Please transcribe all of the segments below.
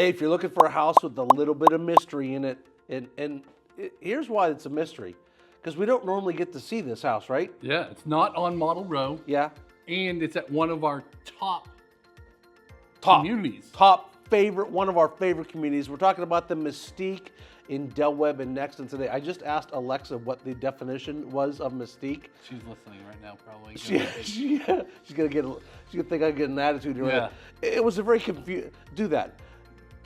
Hey, if you're looking for a house with a little bit of mystery in it, here's why it's a mystery. Because we don't normally get to see this house, right? Yeah, it's not on Model Row. Yeah. And it's at one of our top communities. One of our favorite communities. We're talking about the Mystique in Del Webb and Nexton today. I just asked Alexa what the definition was of Mystique. She's listening right now, probably. She's gonna think I get an attitude. Yeah. It was a very do that.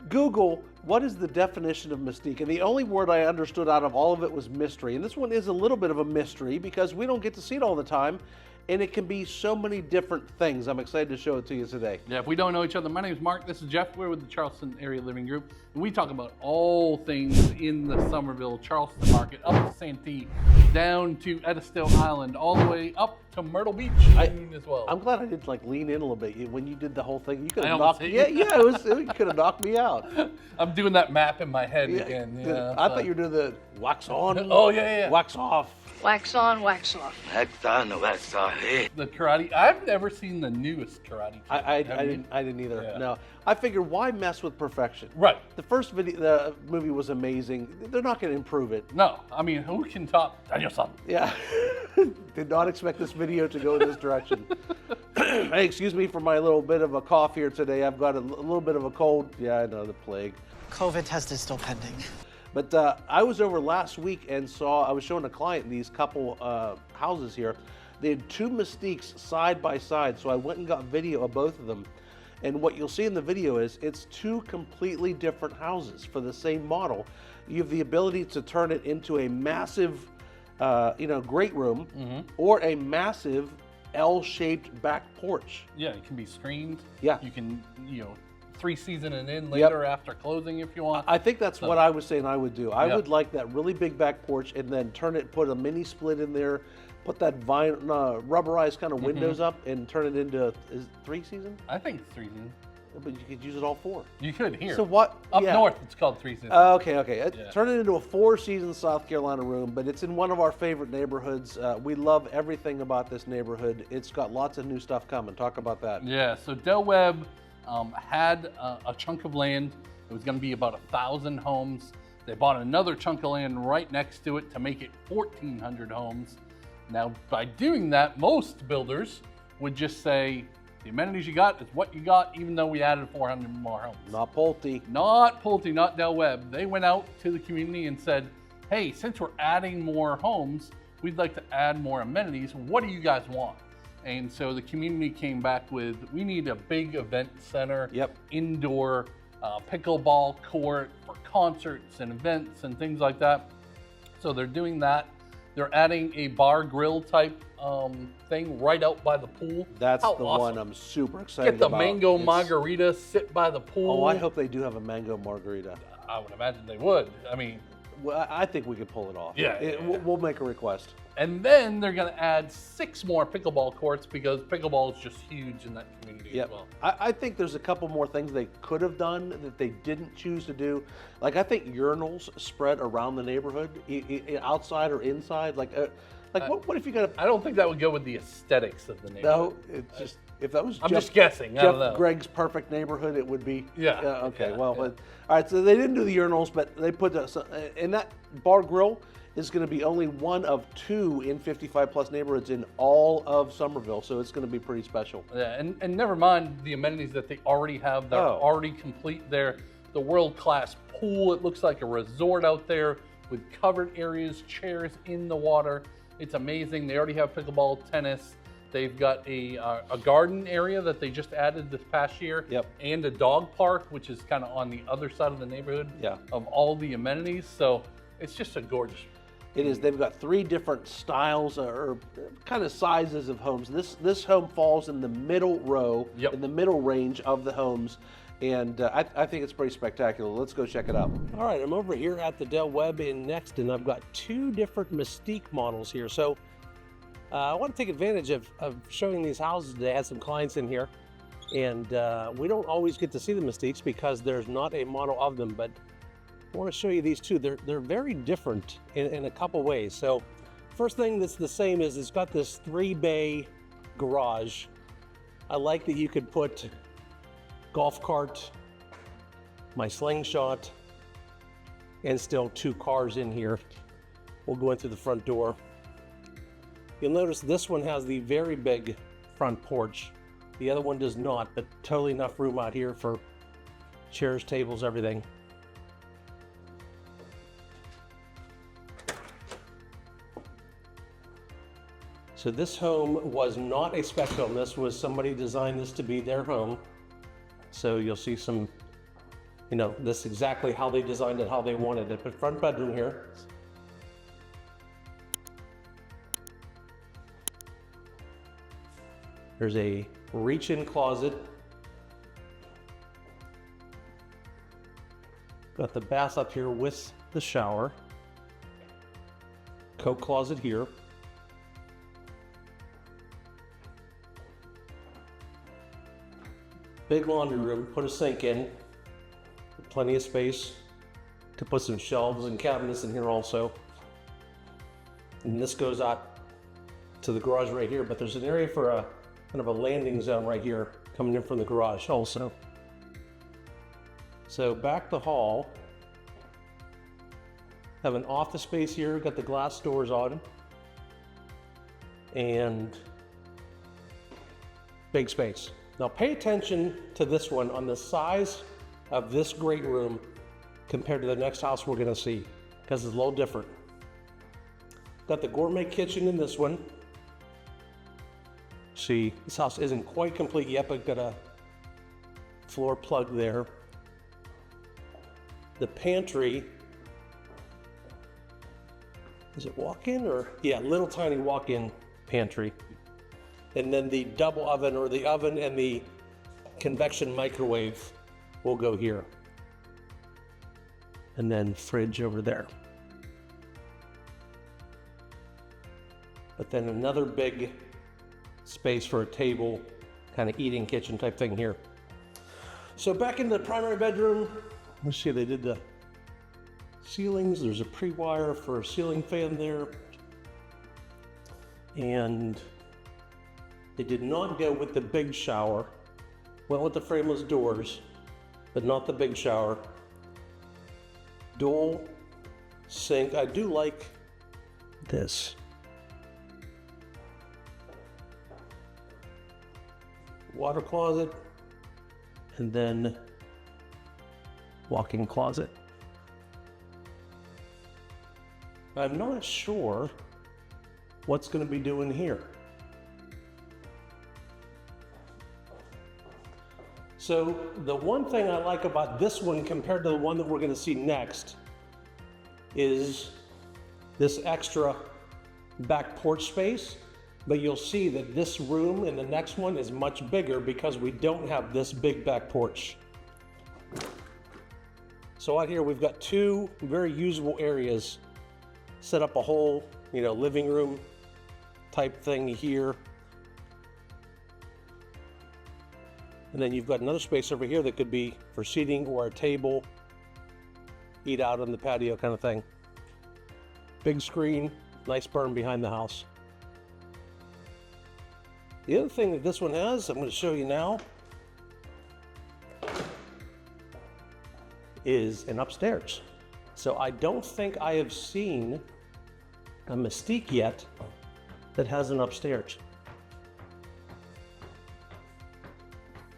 Google, what is the definition of Mystique? And the only word I understood out of all of it was mystery. And this one is a little bit of a mystery because we don't get to see it all the time. And it can be so many different things. I'm excited to show it to you today. Yeah, if we don't know each other, my name is Mark. This is Jeff. We're with the Charleston Area Living Group. And we talk about all things in the Summerville, Charleston market, up to Santee, down to Edistone Island, all the way up to Myrtle Beach as well. I'm glad I didn't lean in a little bit. When you did the whole thing, you could have knocked me. You could have knocked me out. I'm doing that map in my head again. Yeah, I thought you were doing the wax on. Oh yeah. Wax off. Wax on, wax off. Wax on, wax off. The karate. I've never seen the newest karate. I didn't either. Yeah. No, I figured why mess with perfection? Right. The first the movie was amazing. They're not going to improve it. No, I mean, who can top Daniel-san? Yeah. Did not expect this video to go in this direction. Hey, excuse me for my little bit of a cough here today. I've got a little bit of a cold. Yeah, I know, the plague. COVID test is still pending. But I was over last week and I was showing a client these couple houses here. They had two Mystiques side by side, so I went and got video of both of them. And what you'll see in the video is it's two completely different houses for the same model. You have the ability to turn it into a massive, great room, or a massive L-shaped back porch. Yeah, it can be screened. Yeah. You can, 3-season it in later after closing if you want. I think that's what I was saying I would do. I would like that really big back porch and then put a mini split in there, put that rubberized kind of windows up and turn it into, is it 3-season? I think it's 3-season. But you could use it all 4. You could here. So what? Up north, it's called 3-season. Okay. Turn it into a 4-season South Carolina room, but it's in one of our favorite neighborhoods. We love everything about this neighborhood. It's got lots of new stuff coming. Talk about that. Yeah, so Del Webb had a chunk of land. It was going to be about 1,000 homes. They bought another chunk of land right next to it to make it 1,400 homes. Now, by doing that, most builders would just say, the amenities you got is what you got, even though we added 400 more homes. Not Pulte. Not Pulte, not Del Webb. They went out to the community and said, hey, since we're adding more homes, we'd like to add more amenities. What do you guys want? And so the community came back with, we need a big event center, indoor pickleball court for concerts and events and things like that. So they're doing that. They're adding a bar grill type thing right out by the pool. That's the one I'm super excited about. Get the about. mango margarita, sit by the pool. Oh, I hope they do have a mango margarita. I would imagine they would. I mean, well, I think we could pull it off. Yeah. We'll make a request. And then they're going to add 6 more pickleball courts because pickleball is just huge in that community as well. I think there's a couple more things they could have done that they didn't choose to do. Like I think urinals spread around the neighborhood, outside or inside. What if you got? I don't think that would go with the aesthetics of the neighborhood. No, it's just if that was. I'm just guessing. I don't know. Greg's perfect neighborhood, it would be. Yeah. Okay. Yeah, But all right. So they didn't do the urinals, but they put in that bar grill is going to be only one of 2 in 55 plus neighborhoods in all of Summerville. So it's going to be pretty special. Yeah, and never mind the amenities that they already have. They're already complete there. The world-class pool. It looks like a resort out there with covered areas, chairs in the water. It's amazing. They already have pickleball, tennis. They've got a garden area that they just added this past year. And a dog park, which is kind of on the other side of the neighborhood of all the amenities. So it's just a gorgeous. It is. They've got 3 different styles or kind of sizes of homes. This home falls in the middle row, in the middle range of the homes. And I think it's pretty spectacular. Let's go check it out. All right, I'm over here at the Del Webb in Nexton. I've got 2 different Mystique models here. So I want to take advantage of showing these houses today. I had some clients in here. And we don't always get to see the Mystiques because there's not a model of them. But I want to show you these 2. They're very different in a couple ways. So first thing that's the same is it's got this 3-bay garage. I like that you could put golf cart, my slingshot, and still 2 cars in here. We'll go in through the front door. You'll notice this one has the very big front porch. The other one does not, but totally enough room out here for chairs, tables, everything. So this home was not a spec home. This was somebody designed this to be their home. So you'll see some, you know, this is exactly how they designed it, how they wanted it. But front bedroom here. There's a reach-in closet. Got the bath up here with the shower. Coat closet here. Big laundry room, put a sink in. Plenty of space to put some shelves and cabinets in here also. And this goes out to the garage right here, but there's an area for a kind of a landing zone right here coming in from the garage also. So back the hall, have an office space here, got the glass doors on, and big space. Now pay attention to this one on the size of this great room compared to the next house we're gonna see, because it's a little different. Got the gourmet kitchen in this one. See, this house isn't quite complete yet, but got a floor plug there. The pantry, is it walk-in or? Yeah, little tiny walk-in pantry. And then the double oven, or the oven and the convection microwave will go here. And then fridge over there. But then another big space for a table, kind of eating kitchen type thing here. So back in the primary bedroom, let's see, they did the ceilings. There's a pre-wire for a ceiling fan there. And they did not go with the big shower. Went with the frameless doors, but not the big shower. Dual sink. I do like this. Water closet, and then walk-in closet. I'm not sure what's going to be doing here. So the one thing I like about this one compared to the one that we're going to see next is this extra back porch space. But you'll see that this room and the next one is much bigger because we don't have this big back porch. So out here we've got 2 very usable areas. Set up a whole, you know, living room type thing here. And then you've got another space over here that could be for seating or a table, eat out on the patio kind of thing. Big screen, nice burn behind the house. The other thing that this one has, I'm going to show you now, is an upstairs. So I don't think I have seen a Mystique yet that has an upstairs.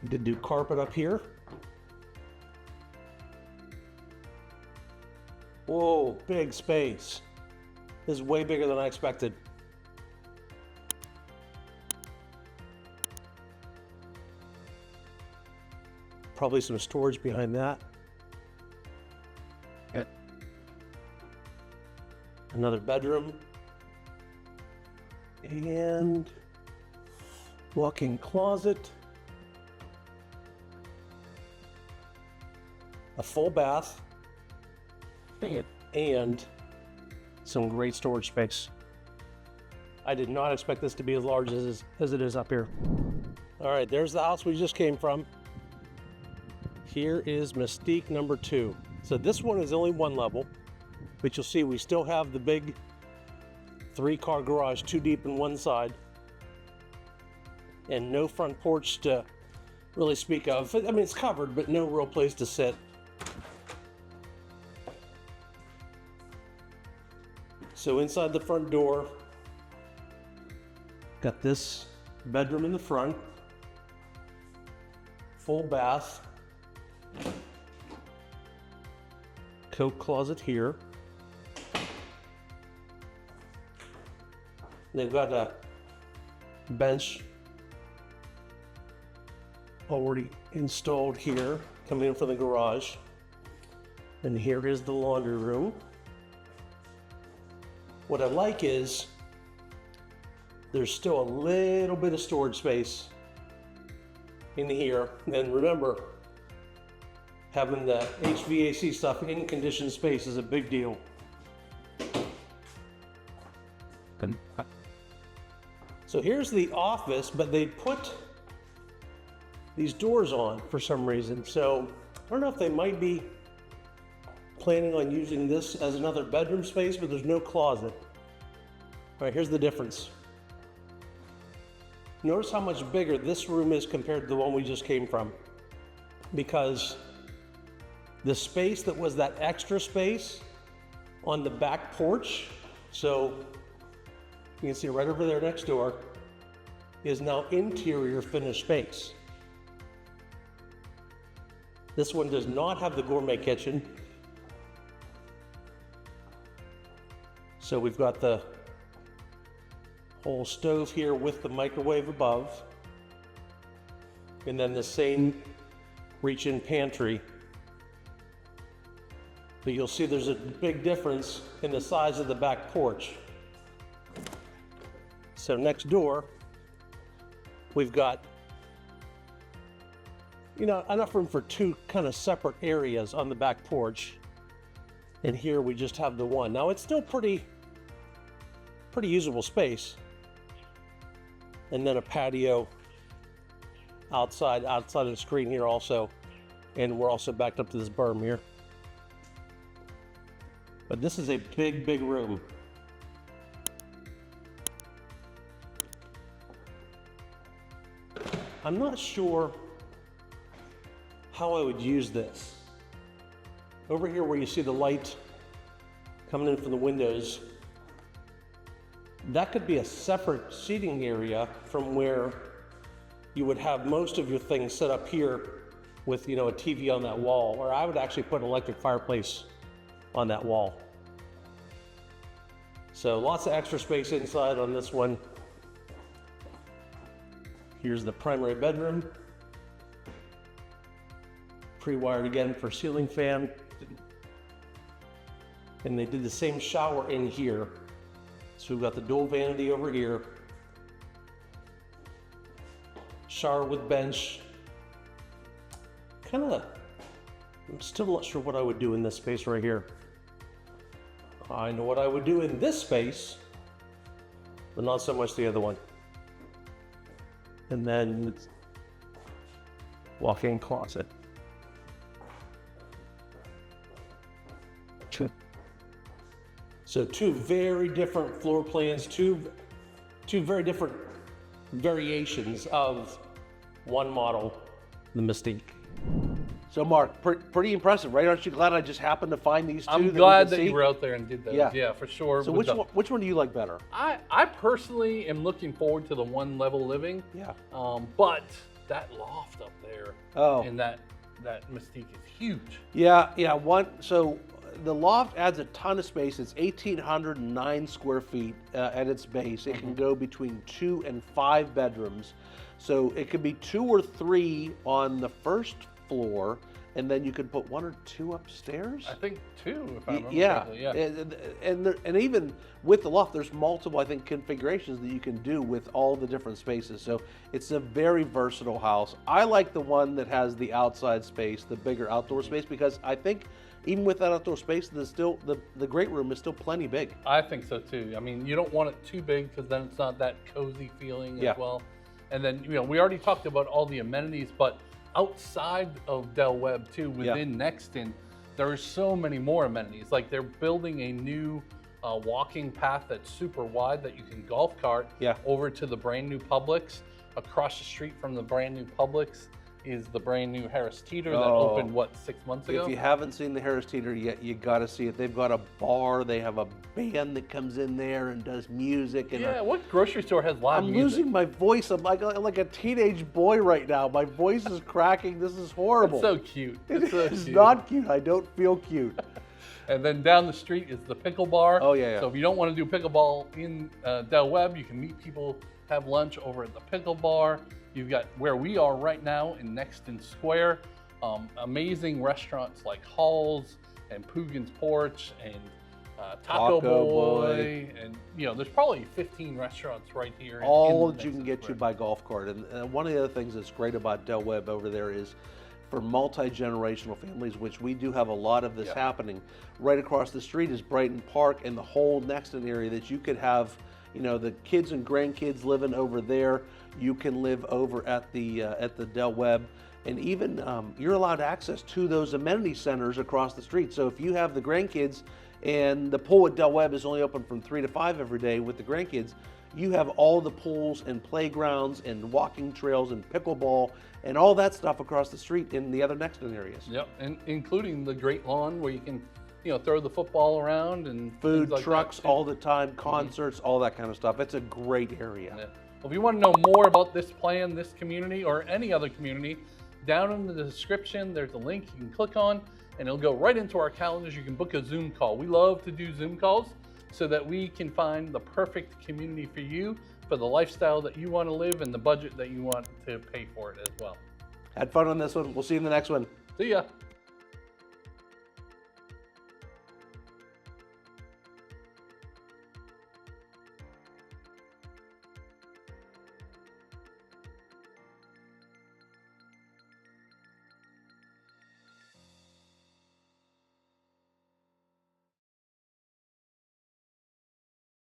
We did do carpet up here. Whoa, big space. This is way bigger than I expected. Probably some storage behind that. Okay. Another bedroom. And walk-in closet. A full bath. And some great storage space. I did not expect this to be as large as it is up here. All right, there's the house we just came from. Here is Mystique number 2. So this one is only 1 level, but you'll see we still have the big 3-car garage, 2 deep in one side, and no front porch to really speak of. I mean, it's covered, but no real place to sit. So inside the front door, got this bedroom in the front, full bath, coat closet here. They've got a bench already installed here, coming in from the garage. And here is the laundry room. What I like is there's still a little bit of storage space in here. And remember, having the HVAC stuff in conditioned space is a big deal. So here's the office, but they put these doors on for some reason. So I don't know if they might be planning on using this as another bedroom space, but there's no closet. All right, here's the difference. Notice how much bigger this room is compared to the one we just came from. Because the space that was that extra space on the back porch, so you can see right over there next door, is now interior finished space. This one does not have the gourmet kitchen. So we've got the whole stove here with the microwave above. And then the same reach-in pantry. But you'll see there's a big difference in the size of the back porch. So next door, we've got, enough room for two kind of separate areas on the back porch. And here we just have the one. Now it's still pretty usable space. And then a patio outside of the screen here also. And we're also backed up to this berm here. But this is a big, big room. I'm not sure how I would use this. Over here where you see the light coming in from the windows, that could be a separate seating area from where you would have most of your things set up here with, a TV on that wall, or I would actually put an electric fireplace on that wall. So lots of extra space inside on this one. Here's the primary bedroom. Pre-wired again for ceiling fan. And they did the same shower in here. So we've got the dual vanity over here. Shower with bench. I'm still not sure what I would do in this space right here. I know what I would do in this space, but not so much the other one. And then walk-in closet. So two very different floor plans, two very different variations of one model, the Mystique. So Mark, pretty impressive, right? Aren't you glad I just happened to find these two? I'm glad that you were out there and did those. Yeah, for sure. So which one do you like better? I personally am looking forward to the one level living. Yeah. But that loft up there and that Mystique is huge. Yeah. So the loft adds a ton of space. It's 1,809 square feet at its base. It can go between 2 and 5 bedrooms. So it could be 2 or 3 on the first floor, and then you could put 1 or 2 upstairs. I think 2, if I remember correctly. Yeah. And even with the loft, there's multiple, I think, configurations that you can do with all the different spaces. So it's a very versatile house. I like the one that has the outside space, the bigger outdoor space, because I think even with that outdoor space, the great room is still plenty big. I think so too. I mean, you don't want it too big because then it's not that cozy feeling as well. And then, we already talked about all the amenities, but outside of Del Webb too, within Nexton, there are so many more amenities. Like they're building a new walking path that's super wide that you can golf cart over to the brand new Publix. Across the street from the brand new Publix is the brand new Harris Teeter that Oh. opened, what, 6 months ago? If you haven't seen the Harris Teeter yet, you got to see it. They've got a bar. They have a band that comes in there and does music. And Yeah, what grocery store has live I'm music? losing my voice. I'm like a teenage boy right now. My voice is cracking. This is horrible. It's so cute. It's so It's cute. not cute. I don't feel cute. And then down the street is the pickle bar. Oh, yeah, yeah. So if you don't want to do pickleball in Del Webb, you can meet people, have lunch over at the pickle bar. You've got where we are right now in Nexton Square. Amazing restaurants like Hall's and Poogan's Porch and Taco Boy. And, you know, there's probably 15 restaurants right here. All in that you can Nexton get to Square. by golf cart. And one of the other things that's great about Del Webb over there is for multi-generational families, which we do have a lot of this happening. Right across the street is Brighton Park and the whole Nexton area that you could have, you know, the kids and grandkids living over there. You can live over at the Del Webb, and even you're allowed access to those amenity centers across the street. So if you have the grandkids and the pool at Del Webb is only open from 3 to 5 every day with the grandkids, you have all the pools and playgrounds and walking trails and pickleball and all that stuff across the street in the other Nexton areas. Yep, and including the great lawn where you can, you know, throw the football around and Food things like trucks that, too. all the time, concerts, all that kind of stuff. It's a great area. Yeah. Well, if you want to know more about this plan, this community, or any other community, down in the description, there's a link you can click on, and it'll go right into our calendars. You can book a Zoom call. We love to do Zoom calls so that we can find the perfect community for you, for the lifestyle that you want to live and the budget that you want to pay for it as well. Had fun on this one. We'll see you in the next one. See ya.